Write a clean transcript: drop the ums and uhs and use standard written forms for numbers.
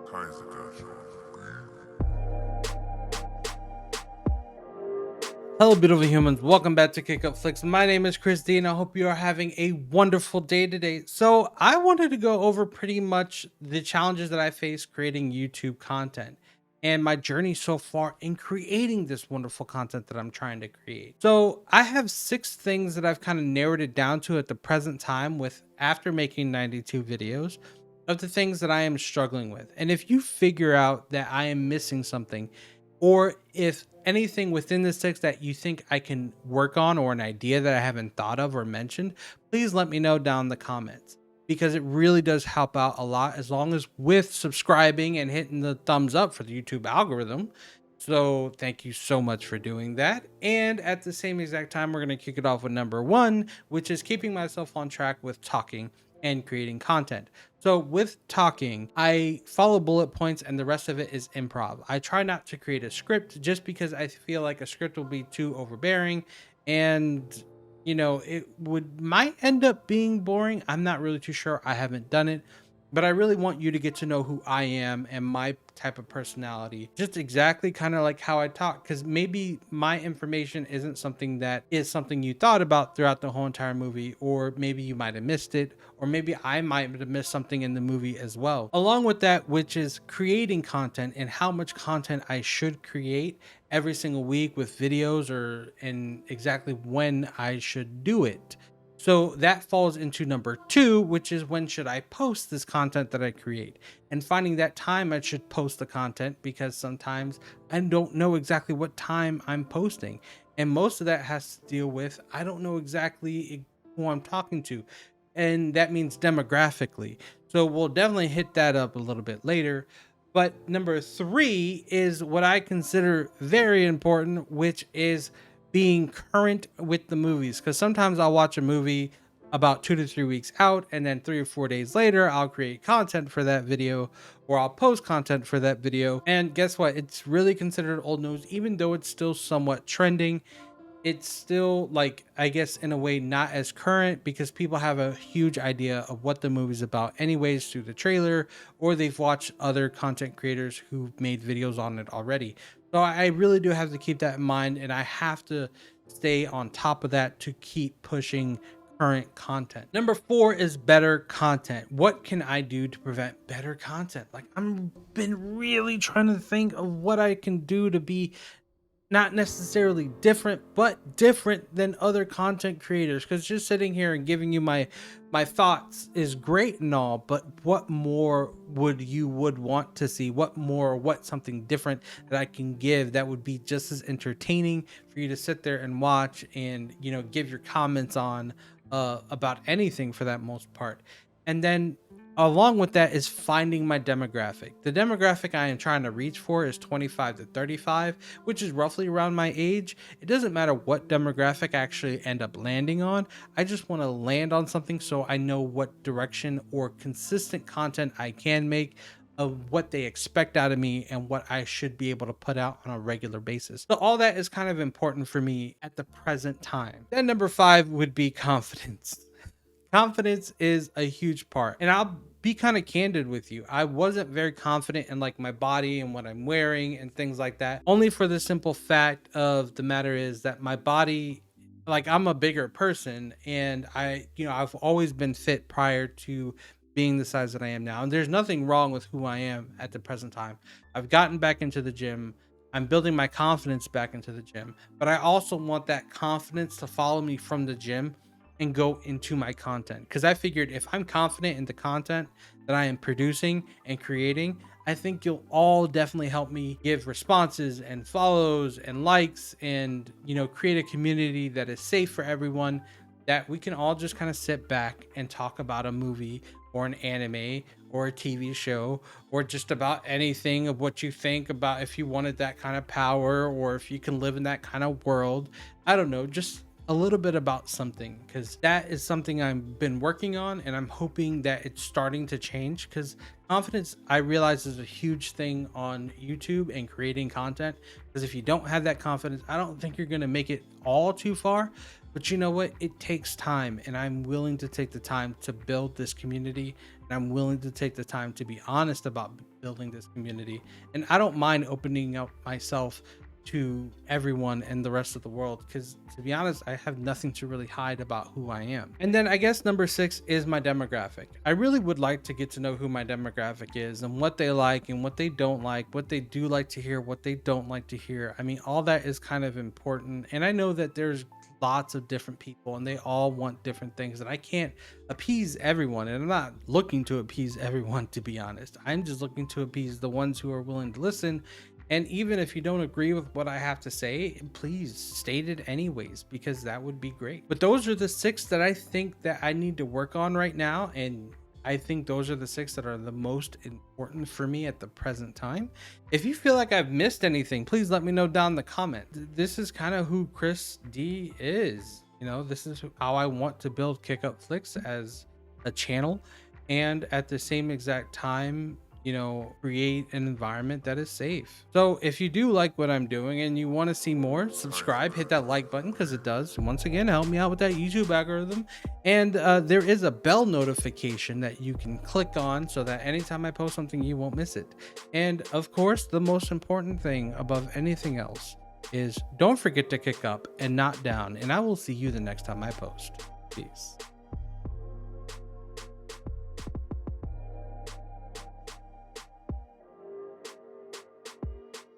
kinds of guys. Hello, beautiful humans. Welcome back to Kick Up Flicks. My name is Chris D, and I hope you are having a wonderful day today. So, I wanted to go over pretty much the challenges that I face creating YouTube content and my journey so far in creating this wonderful content that I'm trying to create. So, I have 6 things that I've kind of narrowed it down to at the present time with after making 92 videos of the things that I am struggling with. And if you figure out that I am missing something, or if anything within this text that you think I can work on, or an idea that I haven't thought of or mentioned, please let me know down in the comments, because it really does help out a lot, as long as with subscribing and hitting the thumbs up for the YouTube algorithm. So thank you so much for doing that. And at the same exact time, we're going to kick it off with number 1, which is keeping myself on track with talking and creating content. So with talking, I follow bullet points and the rest of it is improv. I try not to create a script just because I feel like a script will be too overbearing, and it might end up being boring. I'm not really too sure. I haven't done it, but I really want you to get to know who I am and my type of personality, just exactly kind of like how I talk, because maybe my information isn't something that is something you thought about throughout the whole entire movie, or maybe you might have missed it, or maybe I might have missed something in the movie as well. Along with that, which is creating content and how much content I should create every single week with videos, and exactly when I should do it. So that falls into number 2, which is when should I post this content that I create, and finding that time I should post the content, because sometimes I don't know exactly what time I'm posting. And most of that has to deal with, I don't know exactly who I'm talking to. And that means demographically. So we'll definitely hit that up a little bit later. But number 3 is what I consider very important, which is being current with the movies, because sometimes I'll watch a movie about 2 to 3 weeks out, and then 3 or 4 days later I'll create content for that video, or I'll post content for that video, and guess what, it's really considered old news. Even though it's still somewhat trending, it's still, like, I guess in a way not as current, because people have a huge idea of what the movie's about anyways through the trailer, or they've watched other content creators who've made videos on it already. So I really do have to keep that in mind, and I have to stay on top of that to keep pushing current content. Number 4 is better content. What can I do to prevent better content? Like, I'm been really trying to think of what I can do to be not necessarily different, but different than other content creators, because just sitting here and giving you my thoughts is great and all, but what more would want to see? What something different that I can give that would be just as entertaining for you to sit there and watch, and give your comments on about anything for that most part. And then along with that is finding my demographic. The demographic I am trying to reach for is 25 to 35, which is roughly around my age. It doesn't matter what demographic I actually end up landing on. I just want to land on something so I know what direction or consistent content I can make, of what they expect out of me and what I should be able to put out on a regular basis. So all that is kind of important for me at the present time. Then number 5 would be confidence. Confidence is a huge part, and I'll be kind of candid with you. I wasn't very confident in, like, my body and what I'm wearing and things like that, only for the simple fact of the matter is that my body, like, I'm a bigger person, and I've always been fit prior to being the size that I am now, and there's nothing wrong with who I am at the present time. I've gotten back into the gym. I'm building my confidence back into the gym, but I also want that confidence to follow me from the gym and go into my content, because I figured if I'm confident in the content that I am producing and creating, I think you'll all definitely help me give responses and follows and likes, and create a community that is safe for everyone, that we can all just kind of sit back and talk about a movie or an anime or a TV show, or just about anything of what you think about, if you wanted that kind of power, or if you can live in that kind of world. I don't know, just a little bit about something, because that is something I've been working on, and I'm hoping that it's starting to change, because confidence, I realize, is a huge thing on YouTube and creating content, because if you don't have that confidence, I don't think you're going to make it all too far. But you know what? It takes time, and I'm willing to take the time to build this community, and I'm willing to take the time to be honest about building this community. And I don't mind opening up myself to everyone and the rest of the world, because to be honest, I have nothing to really hide about who I am. And then I guess number 6 is my demographic. I really would like to get to know who my demographic is and what they like and what they don't like, what they do like to hear, what they don't like to hear. I mean, all that is kind of important, and I know that there's lots of different people and they all want different things, and I can't appease everyone, and I'm not looking to appease everyone, to be honest. I'm just looking to appease the ones who are willing to listen. And even if you don't agree with what I have to say, please state it anyways, because that would be great. But those are the 6 that I think that I need to work on right now, and I think those are the 6 that are the most important for me at the present time. If you feel like I've missed anything, please let me know down in the comment. This is kind of who Chris D is. You know, this is how I want to build Kick Up Flicks as a channel, and at the same exact time, you know, create an environment that is safe. So if you do like what I'm doing and you want to see more, subscribe, hit that like button, because it does once again help me out with that YouTube algorithm. And there is a bell notification that you can click on so that anytime I post something, you won't miss it. And of course, the most important thing above anything else is don't forget to kick up and not down. And I will see you the next time I post. Peace.